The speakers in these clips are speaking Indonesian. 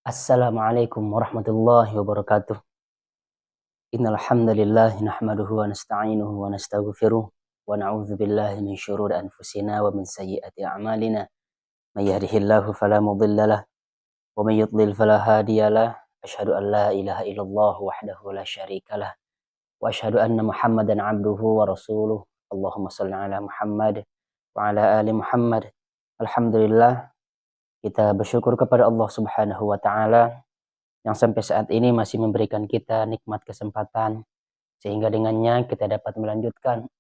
Assalamualaikum warahmatullahi wabarakatuh. Innal hamdalillah nahmaduhu wa nasta'inuhu wa nastaghfiruh wa na'udzu billahi min syururi anfusina wa min sayyiati a'malina. May yahdihillahu fala mudhillalah wa may yudlil fala hadiyalah. Asyhadu an la ilaha illallah wahdahu la syarikalah wa asyhadu anna Muhammadan 'abduhu wa rasuluh. Allahumma shalli ala Muhammad wa ala ali Muhammad. Alhamdulillah, kita bersyukur kepada Allah Subhanahu wa taala yang sampai saat ini masih memberikan kita nikmat kesempatan sehingga dengannya kita dapat melanjutkan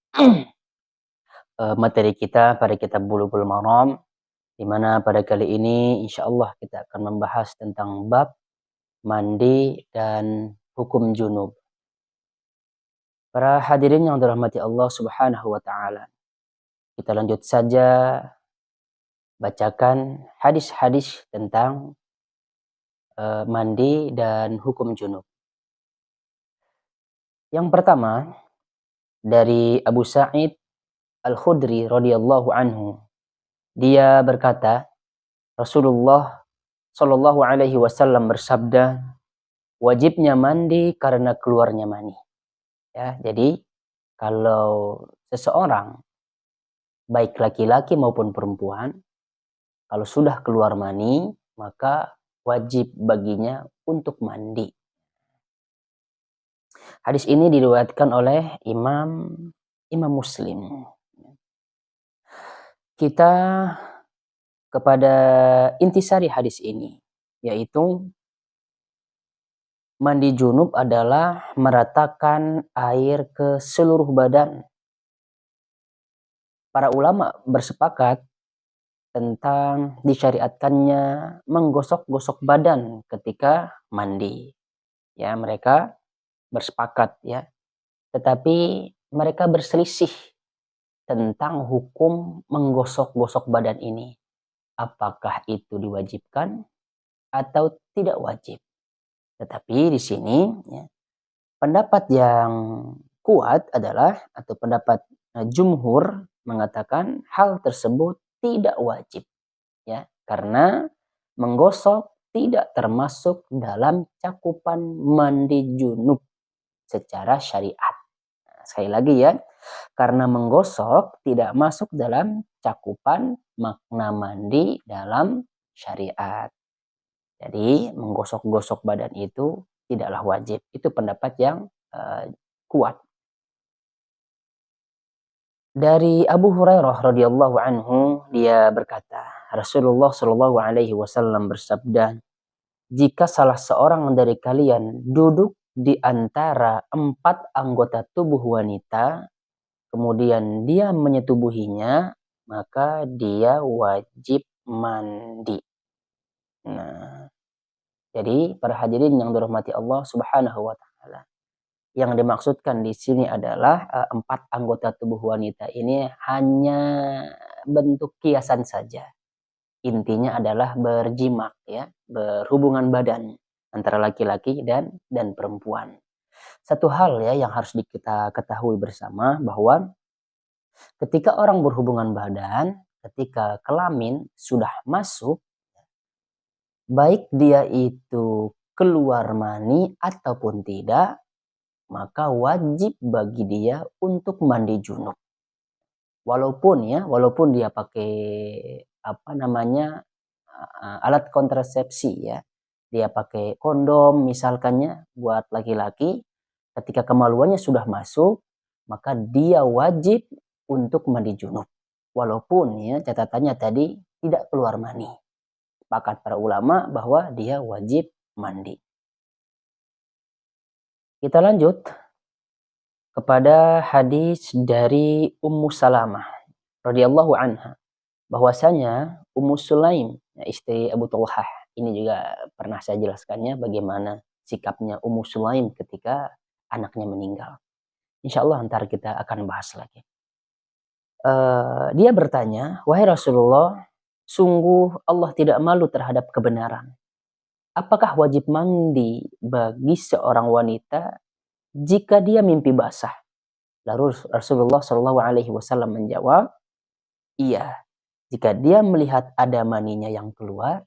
materi kita pada kitab Bulughul Maram, di mana pada kali ini insya Allah kita akan membahas tentang bab mandi dan hukum junub. Para hadirin yang dirahmati Allah Subhanahu wa taala, kita lanjut saja bacakan hadis-hadis tentang mandi dan hukum junub. Yang pertama dari Abu Sa'id Al-Khudri radhiyallahu anhu. Dia berkata, Rasulullah Shallallahu alaihi wasallam bersabda, wajibnya mandi karena keluarnya mani. Ya, jadi kalau seseorang baik laki-laki maupun perempuan kalau sudah keluar mani, maka wajib baginya untuk mandi. Hadis ini diriwayatkan oleh Imam Muslim. Kita kepada intisari hadis ini, yaitu mandi junub adalah meratakan air ke seluruh badan. Para ulama bersepakat tentang disyariatkannya menggosok-gosok badan ketika mandi. Ya, mereka bersepakat ya. Tetapi mereka berselisih tentang hukum menggosok-gosok badan ini. Apakah itu diwajibkan atau tidak wajib? Tetapi di sini ya, pendapat yang kuat adalah atau pendapat jumhur mengatakan hal tersebut tidak wajib ya, karena menggosok tidak termasuk dalam cakupan mandi junub secara syariat. Nah, sekali lagi ya, karena menggosok tidak masuk dalam cakupan makna mandi dalam syariat. Jadi menggosok-gosok badan itu tidaklah wajib. Itu pendapat yang kuat. Dari Abu Hurairah radhiyallahu anhu, dia berkata, Rasulullah Shallallahu alaihi wasallam bersabda, jika salah seorang dari kalian duduk di antara 4 anggota tubuh wanita, kemudian dia menyetubuhinya, maka dia wajib mandi. Nah, jadi para hadirin yang dirahmati Allah Subhanahu wa taala, yang dimaksudkan di sini adalah 4 anggota tubuh wanita ini hanya bentuk kiasan saja. Intinya adalah berjimak ya, berhubungan badan antara laki-laki dan perempuan. Satu hal ya yang harus kita ketahui bersama, bahwa ketika orang berhubungan badan, ketika kelamin sudah masuk, baik dia itu keluar mani ataupun tidak, maka wajib bagi dia untuk mandi junub. Walaupun dia pakai alat kontrasepsi ya, dia pakai kondom misalkannya buat laki-laki, ketika kemaluannya sudah masuk, maka dia wajib untuk mandi junub. Walaupun ya catatannya tadi tidak keluar mani. Sepakat para ulama bahwa dia wajib mandi. Kita lanjut kepada hadis dari Ummu Salamah radhiyallahu anha, bahwasanya Ummu Sulaim, istri Abu Talhah, ini juga pernah saya jelaskannya bagaimana sikapnya Ummu Sulaim ketika anaknya meninggal. Insyaallah ntar kita akan bahas lagi. Dia bertanya, wahai Rasulullah, sungguh Allah tidak malu terhadap kebenaran. Apakah wajib mandi bagi seorang wanita jika dia mimpi basah? Lalu Rasulullah Shallallahu alaihi wasallam menjawab, iya, jika dia melihat ada maninya yang keluar,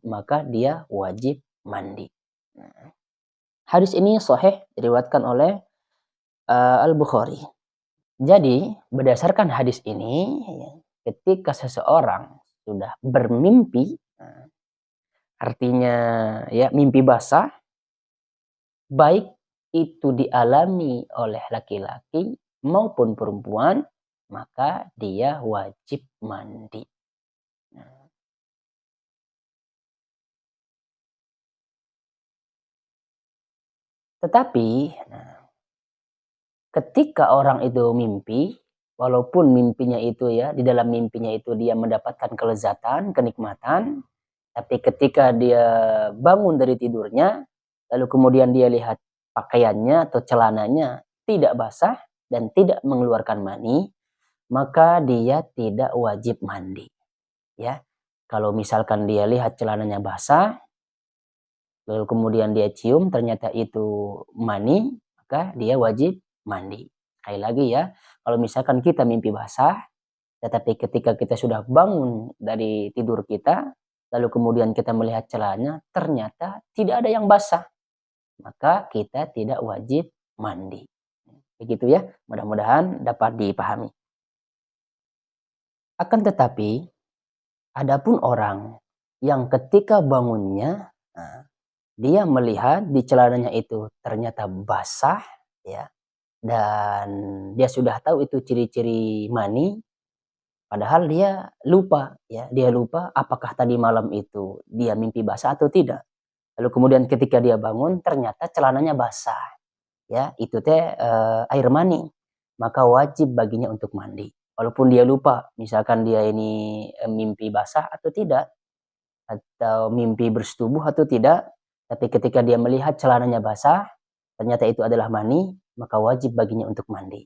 maka dia wajib mandi. Nah, hadis ini sahih diriwayatkan oleh Al-Bukhari. Jadi berdasarkan hadis ini, ketika seseorang sudah bermimpi, artinya ya mimpi basah, baik itu dialami oleh laki-laki maupun perempuan, maka dia wajib mandi. Tetapi ketika orang itu mimpi, walaupun mimpinya itu ya, di dalam mimpinya itu dia mendapatkan kelezatan, kenikmatan, tapi ketika dia bangun dari tidurnya, lalu kemudian dia lihat pakaiannya atau celananya tidak basah dan tidak mengeluarkan mani, maka dia tidak wajib mandi. Ya, kalau misalkan dia lihat celananya basah, lalu kemudian dia cium ternyata itu mani, maka dia wajib mandi. Sekali lagi ya, kalau misalkan kita mimpi basah, tetapi ketika kita sudah bangun dari tidur kita, lalu kemudian kita melihat celananya ternyata tidak ada yang basah, maka kita tidak wajib mandi. Begitu ya, mudah-mudahan dapat dipahami. Akan tetapi, adapun orang yang ketika bangunnya, dia melihat di celananya itu ternyata basah, ya, dan dia sudah tahu itu ciri-ciri mani, padahal dia lupa, ya, dia lupa apakah tadi malam itu dia mimpi basah atau tidak. Lalu kemudian ketika dia bangun ternyata celananya basah, ya, itu teh air mani, maka wajib baginya untuk mandi. Walaupun dia lupa, misalkan dia ini mimpi basah atau tidak, atau mimpi bersetubuh atau tidak, tapi ketika dia melihat celananya basah, ternyata itu adalah mani, maka wajib baginya untuk mandi.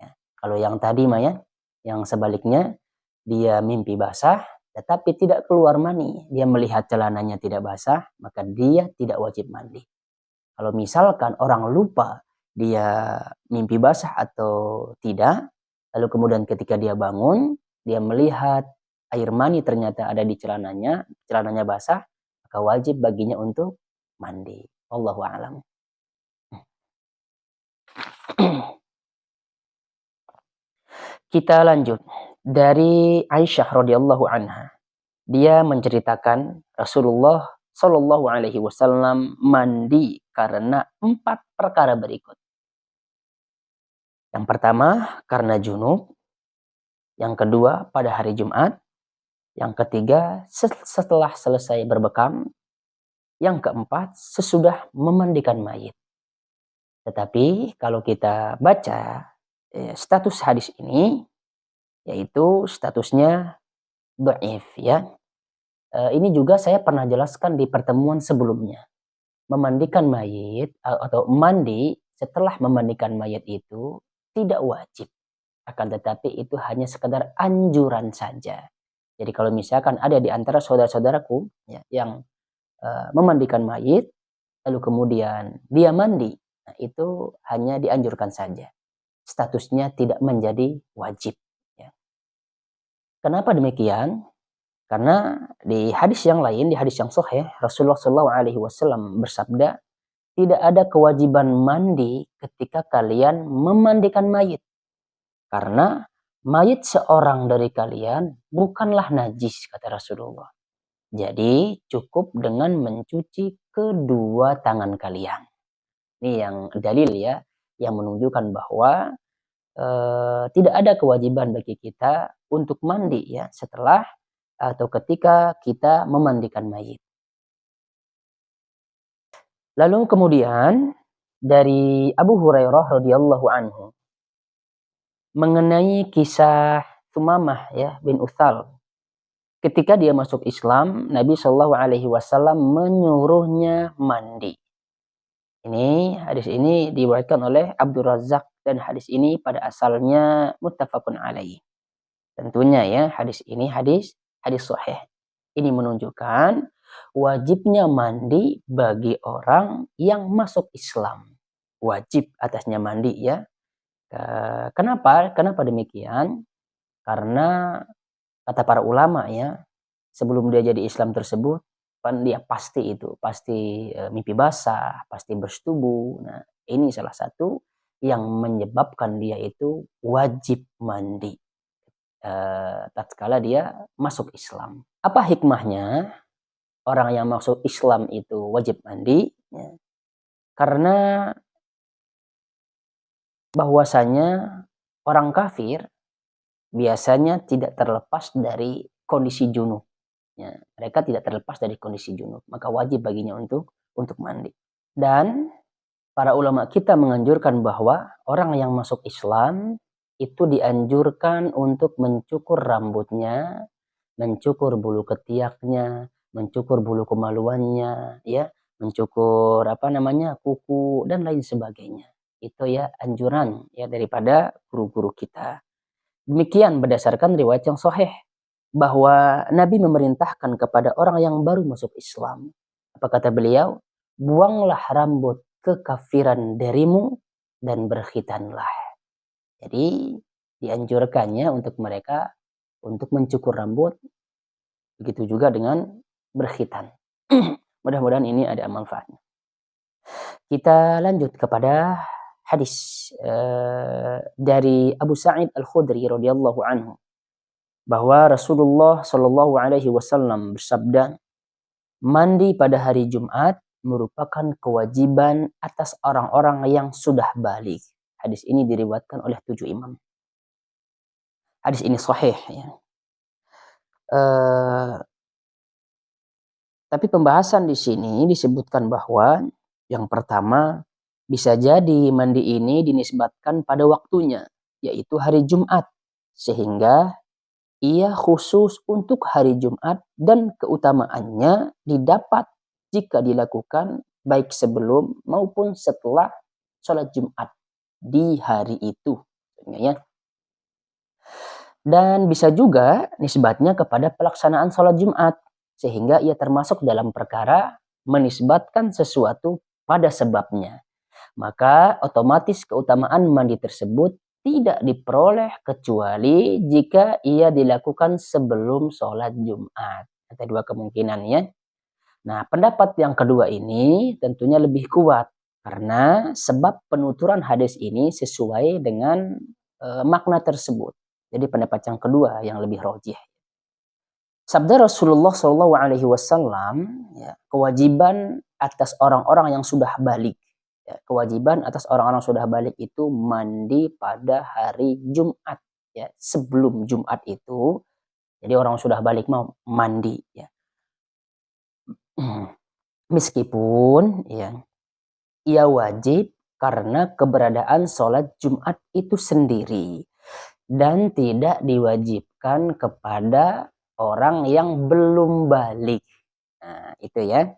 Ya. Kalau yang tadi Maya, yang sebaliknya, dia mimpi basah, tetapi tidak keluar mani, dia melihat celananya tidak basah, maka dia tidak wajib mandi. Kalau misalkan orang lupa dia mimpi basah atau tidak, lalu kemudian ketika dia bangun, dia melihat air mani ternyata ada di celananya basah, maka wajib baginya untuk mandi. Wallahu a'lam. Kita lanjut dari Aisyah radhiyallahu anha. Dia menceritakan Rasulullah Shallallahu alaihi wasallam mandi karena 4 perkara berikut. Yang pertama karena junub, yang kedua pada hari Jumat, yang ketiga setelah selesai berbekam, yang keempat sesudah memandikan mayit. Tetapi kalau kita baca status hadis ini, yaitu statusnya dhaif, ya. Ini juga saya pernah jelaskan di pertemuan sebelumnya. Memandikan mayit atau mandi setelah memandikan mayit itu tidak wajib. Akan tetapi itu hanya sekedar anjuran saja. Jadi kalau misalkan ada di antara saudara-saudaraku, ya, yang memandikan mayit, lalu kemudian dia mandi, nah itu hanya dianjurkan saja. Statusnya tidak menjadi wajib. Ya. Kenapa demikian? Karena di hadis yang lain, di hadis yang sahih, Rasulullah SAW bersabda, tidak ada kewajiban mandi ketika kalian memandikan mayit. Karena mayit seorang dari kalian bukanlah najis, kata Rasulullah. Jadi cukup dengan mencuci kedua tangan kalian. Ini yang dalil ya, yang menunjukkan bahwa tidak ada kewajiban bagi kita untuk mandi ya setelah atau ketika kita memandikan mayit. Lalu kemudian dari Abu Hurairah radhiyallahu anhu mengenai kisah Sumamah ya bin Utsal. Ketika dia masuk Islam, Nabi Shallallahu alaihi wasallam menyuruhnya mandi. Hadis ini diriwayatkan oleh Abdul Razak dan hadis ini pada asalnya muttafaqun alaih. Tentunya ya hadis ini hadis sahih. Ini menunjukkan wajibnya mandi bagi orang yang masuk Islam. Wajib atasnya mandi ya. Kenapa? Kenapa demikian? Karena kata para ulama ya, sebelum dia jadi Islam tersebut, kan dia pasti itu, pasti mimpi basah, pasti bersetubuh. Nah, ini salah satu yang menyebabkan dia itu wajib mandi tatkala dia masuk Islam. Apa hikmahnya orang yang masuk Islam itu wajib mandi? Ya. Karena bahwasanya orang kafir biasanya tidak terlepas dari kondisi junub. Ya, mereka tidak terlepas dari kondisi junub, maka wajib baginya untuk mandi. Dan para ulama kita menganjurkan bahwa orang yang masuk Islam itu dianjurkan untuk mencukur rambutnya, mencukur bulu ketiaknya, mencukur bulu kemaluannya, ya, mencukur kuku dan lain sebagainya. Itu ya anjuran ya daripada guru-guru kita. Demikian berdasarkan riwayat yang sahih bahwa Nabi memerintahkan kepada orang yang baru masuk Islam. Apa kata beliau? Buanglah rambut kekafiran darimu dan berkhitanlah. Jadi dianjurkannya untuk mereka untuk mencukur rambut, begitu juga dengan berkhitan. Mudah-mudahan ini ada manfaatnya. Kita lanjut kepada hadis dari Abu Sa'id Al-Khudri radhiyallahu anhu bahwa Rasulullah Shallallahu alaihi wasallam bersabda, mandi pada hari Jumat merupakan kewajiban atas orang-orang yang sudah baligh. Hadis ini diriwayatkan oleh 7 imam. Hadis ini sahih ya. Tapi pembahasan di sini disebutkan bahwa yang pertama bisa jadi mandi ini dinisbatkan pada waktunya, yaitu hari Jumat, sehingga ia khusus untuk hari Jumat dan keutamaannya didapat jika dilakukan baik sebelum maupun setelah sholat Jumat di hari itu. Ya. Dan bisa juga nisbatnya kepada pelaksanaan sholat Jumat, sehingga ia termasuk dalam perkara menisbatkan sesuatu pada sebabnya. Maka otomatis keutamaan mandi tersebut tidak diperoleh kecuali jika ia dilakukan sebelum sholat Jumat. Ada dua kemungkinan ya. Nah, pendapat yang kedua ini tentunya lebih kuat karena sebab penuturan hadis ini sesuai dengan makna tersebut. Jadi pendapat yang kedua yang lebih rajih. Sabda Rasulullah Shallallahu Alaihi Wasallam, ya, kewajiban atas orang-orang yang sudah balik. Ya, kewajiban atas orang-orang sudah balik itu mandi pada hari Jumat. Ya, sebelum Jumat itu, jadi orang sudah balik mau mandi. Ya. Meskipun ya, ia wajib karena keberadaan sholat Jumat itu sendiri dan tidak diwajibkan kepada orang yang belum balik. Nah, itu ya.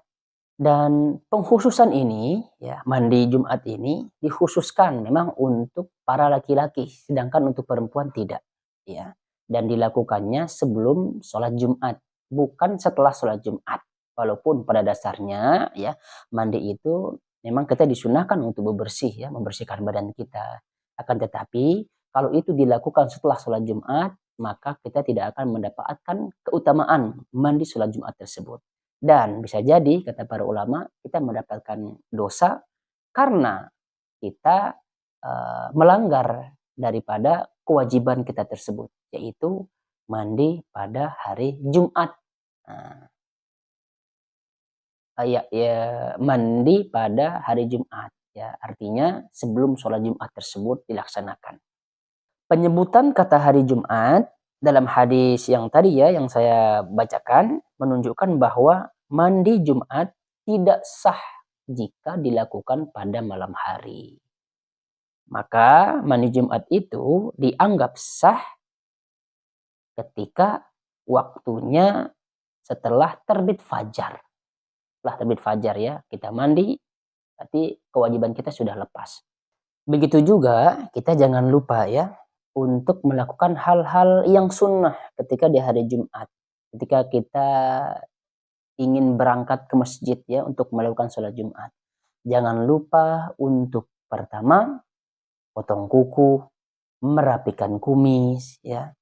Dan pengkhususan ini, ya, mandi Jumat ini dikhususkan memang untuk para laki-laki, sedangkan untuk perempuan tidak, ya. Dan dilakukannya sebelum sholat Jumat, bukan setelah sholat Jumat. Walaupun pada dasarnya, ya, mandi itu memang kita disunahkan untuk bebersih, ya, membersihkan badan kita. Akan tetapi kalau itu dilakukan setelah sholat Jumat, maka kita tidak akan mendapatkan keutamaan mandi sholat Jumat tersebut. Dan bisa jadi, kata para ulama, kita mendapatkan dosa karena kita melanggar daripada kewajiban kita tersebut, yaitu mandi pada hari Jumat. Mandi pada hari Jumat. Ya, artinya sebelum sholat Jumat tersebut dilaksanakan. Penyebutan kata hari Jumat dalam hadis yang tadi ya, yang saya bacakan, menunjukkan bahwa mandi Jumat tidak sah jika dilakukan pada malam hari. Maka mandi Jumat itu dianggap sah ketika waktunya setelah terbit fajar. Setelah terbit fajar ya, kita mandi, berarti kewajiban kita sudah lepas. Begitu juga kita jangan lupa ya, untuk melakukan hal-hal yang sunnah ketika di hari Jumat. Ketika kita ingin berangkat ke masjid ya untuk melakukan sholat Jumat. Jangan lupa untuk pertama potong kuku, merapikan kumis, ya,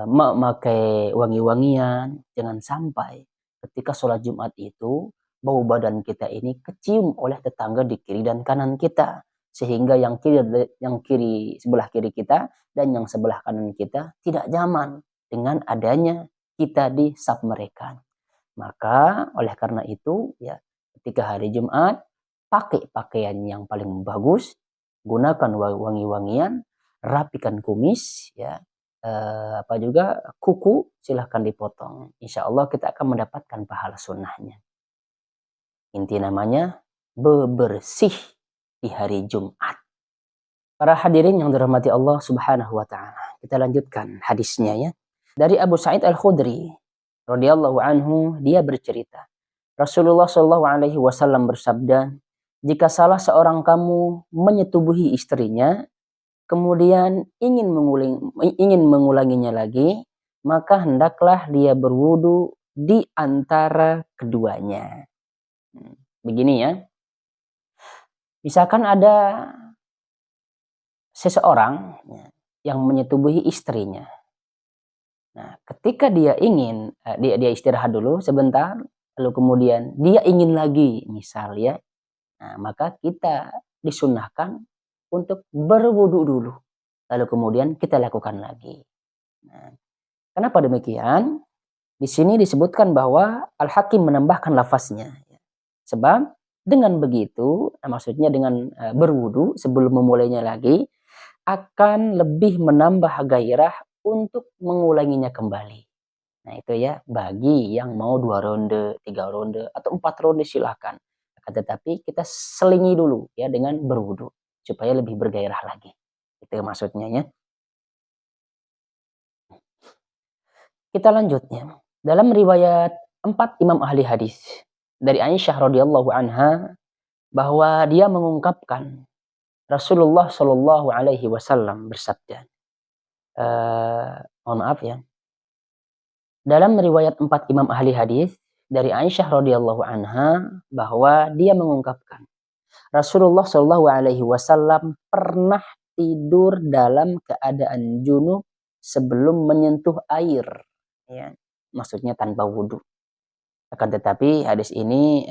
memakai wangi-wangian. Jangan sampai ketika sholat Jumat itu bau badan kita ini kecium oleh tetangga di kiri dan kanan kita, sehingga yang kiri sebelah kiri kita dan yang sebelah kanan kita tidak nyaman dengan adanya kita di saf mereka. Maka oleh karena itu ya, ketika hari Jumat pakai pakaian yang paling bagus, gunakan wangi-wangian, rapikan kumis ya, apa juga kuku silahkan dipotong. Insya Allah kita akan mendapatkan pahala sunnahnya. Inti namanya bebersih di hari Jumat. Para hadirin yang dirahmati Allah Subhanahu wa taala. Kita lanjutkan hadisnya ya. Dari Abu Sa'id Al-Khudri radhiyallahu anhu, dia bercerita, Rasulullah shallallahu alaihi wasallam bersabda, jika salah seorang kamu menyetubuhi istrinya, kemudian ingin mengulanginya lagi, maka hendaklah dia berwudu di antara keduanya. Begini ya, misalkan ada seseorang yang menyetubuhi istrinya. Nah, ketika dia ingin, dia istirahat dulu sebentar, lalu kemudian dia ingin lagi, misal ya, nah, maka kita disunnahkan untuk berwudu dulu, lalu kemudian kita lakukan lagi. Nah, kenapa demikian? Di sini disebutkan bahwa Al-Hakim menambahkan lafaznya, sebab dengan begitu, maksudnya dengan berwudu sebelum memulainya lagi, akan lebih menambah gairah untuk mengulanginya kembali. Nah itu ya, bagi yang mau 2 ronde, 3 ronde, atau 4 ronde silahkan. Akan tetapi kita selingi dulu ya dengan berwudu, supaya lebih bergairah lagi. Itu maksudnya ya. Kita lanjutnya. Dalam riwayat 4 imam ahli hadis dari Aisyah radhiyallahu anha, bahwa dia mengungkapkan Rasulullah Shallallahu alaihi wasallam bersabda, mohon maaf ya. Dalam riwayat 4 imam ahli hadis dari Aisyah radhiyallahu anha, bahwa dia mengungkapkan Rasulullah Shallallahu alaihi wasallam pernah tidur dalam keadaan junub sebelum menyentuh air, ya, maksudnya tanpa wudhu. Akan tetapi hadis ini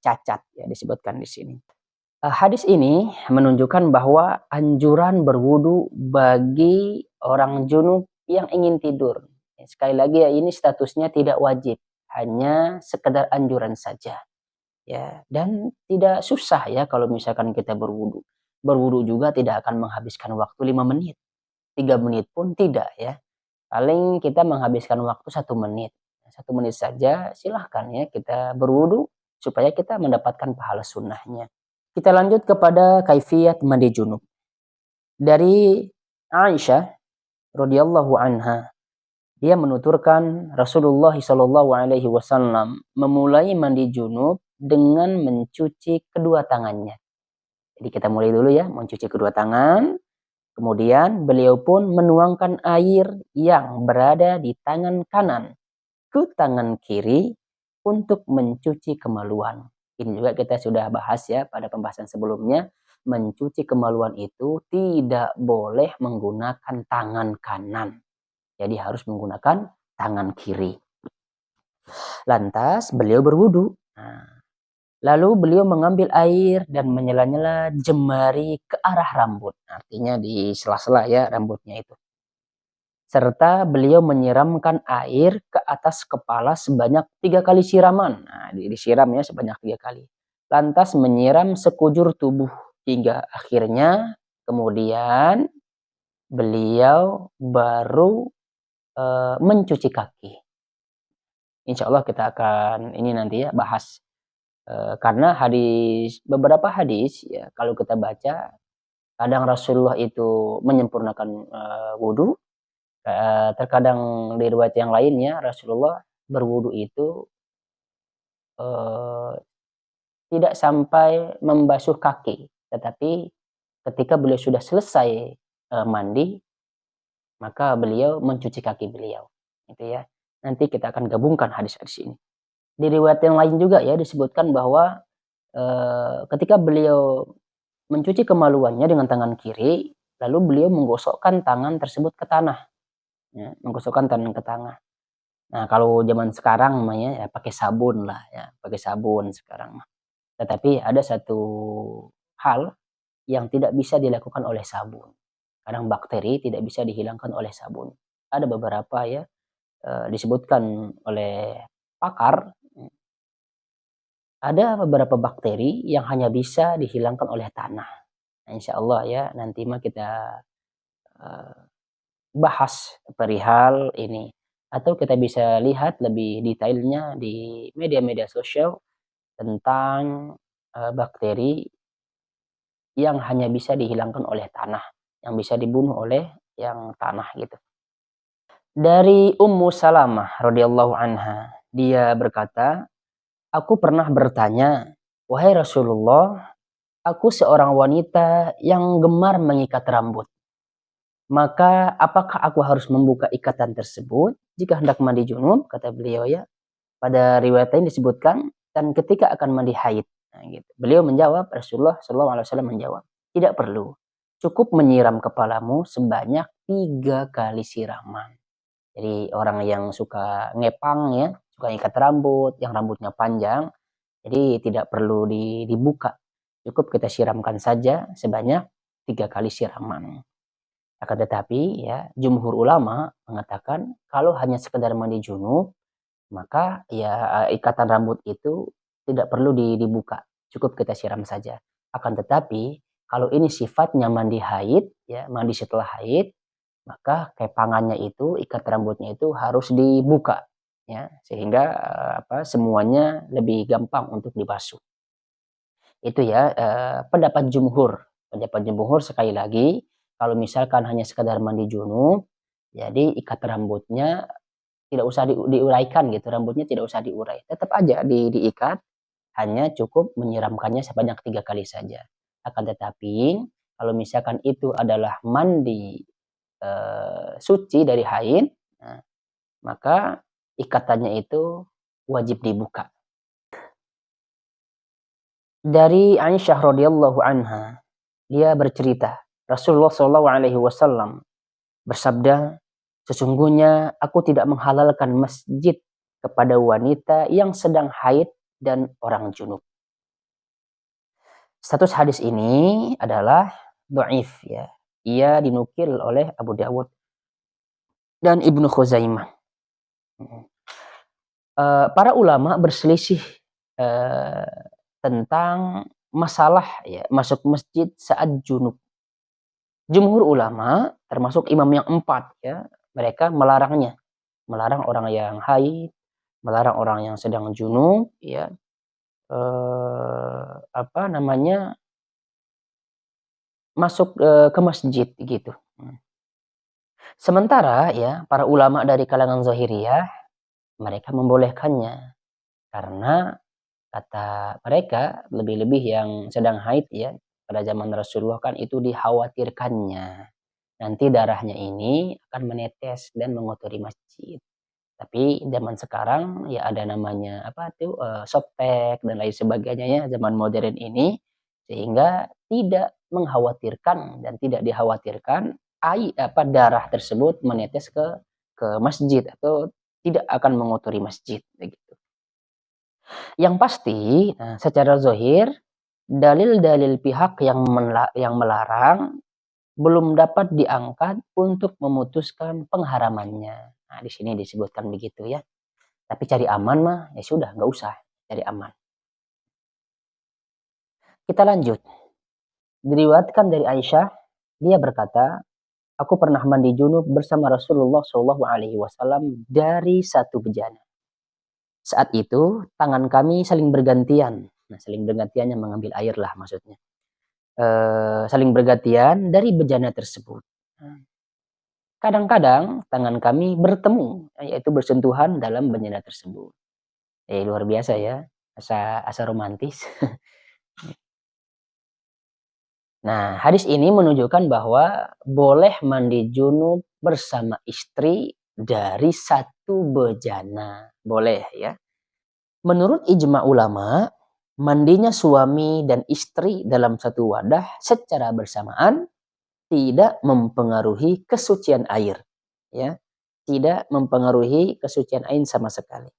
cacat ya, disebutkan di sini. Hadis ini menunjukkan bahwa anjuran berwudu bagi orang junub yang ingin tidur. Sekali lagi ya, ini statusnya tidak wajib, hanya sekedar anjuran saja. Ya, dan tidak susah ya kalau misalkan kita berwudu. Berwudu juga tidak akan menghabiskan waktu 5 menit. 3 menit pun tidak ya. Paling kita menghabiskan waktu 1 menit. 1 menit saja silahkan ya kita berwudu supaya kita mendapatkan pahala sunnahnya. Kita lanjut kepada kaifiyat mandi junub. Dari Aisyah radhiyallahu anha, dia menuturkan Rasulullah sallallahu alaihi wasallam memulai mandi junub dengan mencuci kedua tangannya. Jadi kita mulai dulu ya, mencuci kedua tangan. Kemudian beliau pun menuangkan air yang berada di tangan kanan ke tangan kiri untuk mencuci kemaluan. Ini juga kita sudah bahas ya pada pembahasan sebelumnya. Mencuci kemaluan itu tidak boleh menggunakan tangan kanan. Jadi harus menggunakan tangan kiri. Lantas beliau berwudu. Lalu beliau mengambil air dan menyela-nyela jemari ke arah rambut. Artinya di sela-sela ya rambutnya itu. Serta beliau menyiramkan air ke atas kepala sebanyak 3 kali siraman. Nah, disiram ya sebanyak 3 kali. Lantas menyiram sekujur tubuh hingga akhirnya kemudian beliau baru mencuci kaki. Insya Allah kita akan ini nanti ya bahas. Karena beberapa hadis ya kalau kita baca, kadang Rasulullah itu menyempurnakan wudu. Terkadang di riwayat yang lainnya Rasulullah berwudu itu tidak sampai membasuh kaki, tetapi ketika beliau sudah selesai mandi, maka beliau mencuci kaki beliau. Itu ya. Nanti kita akan gabungkan hadis-hadis ini. Di riwayat yang lain juga ya disebutkan bahwa ketika beliau mencuci kemaluannya dengan tangan kiri, lalu beliau menggosokkan tangan tersebut ke tanah. Ya, menggosokkan tangan ke tanah. Nah, kalau zaman sekarang namanya ya pakai sabun lah ya, pakai sabun sekarang mah. Tetapi ada satu hal yang tidak bisa dilakukan oleh sabun. Kadang bakteri tidak bisa dihilangkan oleh sabun. Ada beberapa ya, disebutkan oleh pakar, ada beberapa bakteri yang hanya bisa dihilangkan oleh tanah. Nah, insya Allah ya, nanti mah kita eh, bahas perihal ini. Atau kita bisa lihat lebih detailnya di media-media sosial tentang bakteri yang hanya bisa dihilangkan oleh tanah, yang bisa dibunuh oleh yang tanah gitu. Dari Ummu Salamah radhiyallahu anha, dia berkata, "Aku pernah bertanya, wahai Rasulullah, aku seorang wanita yang gemar mengikat rambut. Maka apakah aku harus membuka ikatan tersebut jika hendak mandi junub?" Kata beliau ya. Pada riwayat lain disebutkan, dan ketika akan mandi haid. Nah, gitu. Beliau menjawab, Rasulullah SAW menjawab, tidak perlu. Cukup menyiram kepalamu sebanyak 3 kali siraman. Jadi orang yang suka ngepang ya, suka ikat rambut, yang rambutnya panjang, jadi tidak perlu dibuka. Cukup kita siramkan saja sebanyak 3 kali siraman. Akan tetapi ya, jumhur ulama mengatakan kalau hanya sekedar mandi junub, maka ya ikatan rambut itu tidak perlu dibuka. Cukup kita siram saja. Akan tetapi kalau ini sifatnya mandi haid, ya mandi setelah haid, maka kepangannya itu, ikat rambutnya itu harus dibuka, ya sehingga semuanya lebih gampang untuk dibasuh. Itu ya pendapat jumhur. Pendapat jumhur sekali lagi, kalau misalkan hanya sekadar mandi junub, jadi ikat rambutnya tidak usah diuraikan gitu, rambutnya tidak usah diurai. Tetap aja diikat, hanya cukup menyiramkannya sebanyak 3 kali saja. Akan tetapi kalau misalkan itu adalah mandi suci dari haid, nah, maka ikatannya itu wajib dibuka. Dari Aisyah radhiyallahu anha, dia bercerita, Rasulullah Shallallahu alaihi wasallam bersabda, sesungguhnya aku tidak menghalalkan masjid kepada wanita yang sedang haid dan orang junub. Status hadis ini adalah dhaif ya. Ia dinukil oleh Abu Dawud dan Ibnu Khuzaimah. Para ulama berselisih tentang masalah ya masuk masjid saat junub. Jumhur ulama termasuk imam yang 4 ya, mereka melarangnya, melarang orang yang haid, melarang orang yang sedang junub ya, masuk ke masjid gitu. Sementara ya para ulama dari kalangan Zahiriyah mereka membolehkannya karena kata mereka lebih-lebih yang sedang haid ya pada zaman Rasulullah kan itu dikhawatirkannya nanti darahnya ini akan menetes dan mengotori masjid. Tapi zaman sekarang ya ada namanya apa tuh softtek dan lain sebagainya ya zaman modern ini sehingga tidak mengkhawatirkan dan tidak dikhawatirkan darah tersebut menetes ke masjid atau tidak akan mengotori masjid begitu. Yang pasti secara zahir dalil-dalil pihak yang melarang belum dapat diangkat untuk memutuskan pengharamannya. Nah, di sini disebutkan begitu ya. Tapi cari aman mah ya sudah nggak usah cari aman. Kita lanjut. Diriwayatkan dari Aisyah, dia berkata, aku pernah mandi junub bersama Rasulullah Shallallahu Alaihi Wasallam dari satu bejana. Saat itu tangan kami saling bergantian. Nah, saling bergantiannya mengambil air lah maksudnya. Saling bergantian dari bejana tersebut. Kadang-kadang tangan kami bertemu, yaitu bersentuhan dalam bejana tersebut. Luar biasa ya, asa romantis. Nah, hadis ini menunjukkan bahwa boleh mandi junub bersama istri dari satu bejana. Boleh ya. Menurut ijma ulama, mandinya suami dan istri dalam satu wadah secara bersamaan tidak mempengaruhi kesucian air. Ya. tidak mempengaruhi kesucian ain sama sekali.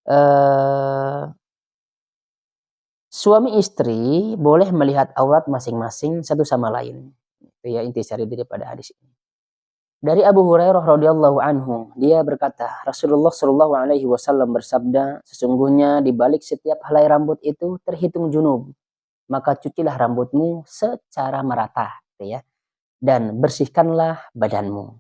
Eh, Suami istri boleh melihat aurat masing-masing satu sama lain. Itu ya intisari daripada hadis ini. Dari Abu Hurairah radhiyallahu anhu, dia berkata, Rasulullah shallallahu alaihi wasallam bersabda, sesungguhnya di balik setiap helai rambut itu terhitung junub, maka cucilah rambutmu secara merata, gitu ya, dan bersihkanlah badanmu.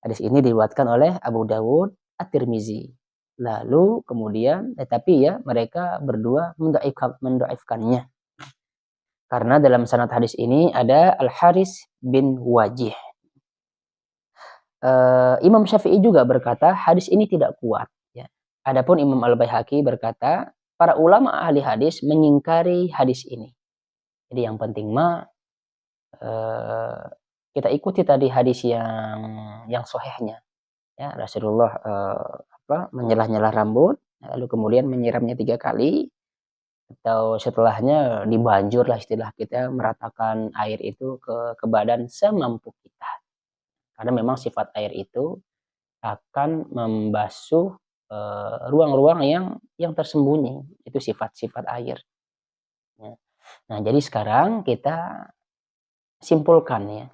Hadis ini diriwayatkan oleh Abu Dawud, At-Tirmizi. Lalu kemudian, tetapi ya mereka berdua mendoaifkannya. Karena dalam sanad hadis ini ada Al-Haris bin Wajih. Imam Syafi'i juga berkata hadis ini tidak kuat. Ya. Adapun Imam Al-Baihaqi berkata para ulama ahli hadis mengingkari hadis ini. Jadi yang penting mah kita ikuti tadi hadis yang sahihnya. Ya, Rasulullah menyelah-nyelah rambut, lalu kemudian menyiramnya 3 kali, atau setelahnya dibanjur lah istilah kita, meratakan air itu ke badan semampu kita. Karena memang sifat air itu akan membasuh ruang-ruang yang tersembunyi. Itu sifat-sifat air. Ya. Nah, jadi sekarang kita simpulkan ya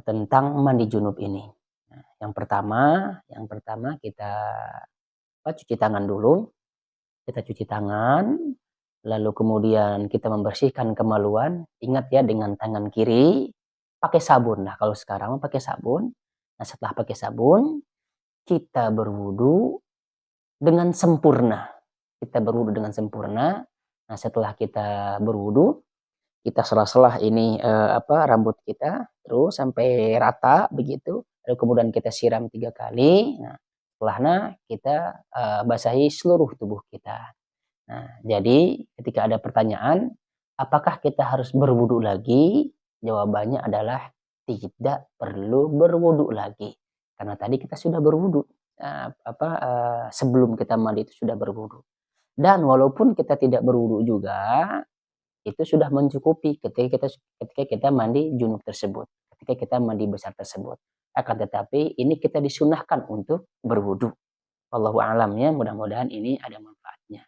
tentang mandi junub ini. Nah, yang pertama kita cuci tangan dulu. Kita cuci tangan, lalu kemudian kita membersihkan kemaluan. Ingat ya, dengan tangan kiri pakai sabun. Nah, kalau sekarang pakai sabun. Nah, setelah pakai sabun, kita berwudu dengan sempurna. Kita berwudu dengan sempurna. Nah, setelah kita berwudu, kita selah-selah ini rambut kita terus sampai rata begitu. Lalu kemudian kita siram 3 kali. Nah, setelahnya kita basahi seluruh tubuh kita. Nah, jadi ketika ada pertanyaan, apakah kita harus berwudu lagi? Jawabannya adalah tidak perlu berwudu lagi. Karena tadi kita sudah berwudu. Sebelum kita mandi itu sudah berwudu. Dan walaupun kita tidak berwudu juga, itu sudah mencukupi ketika kita mandi junub tersebut. Ketika kita mandi besar tersebut. Akan tetapi ini kita disunahkan untuk berwudu. Wallahu a'lamnya, mudah-mudahan ini ada manfaatnya.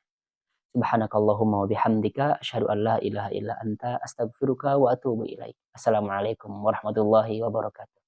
Subhanakallahumma wa bihamdika asyhadu an la ilaha illa anta astaghfiruka wa atubu ilaik. Assalamualaikum warahmatullahi wabarakatuh.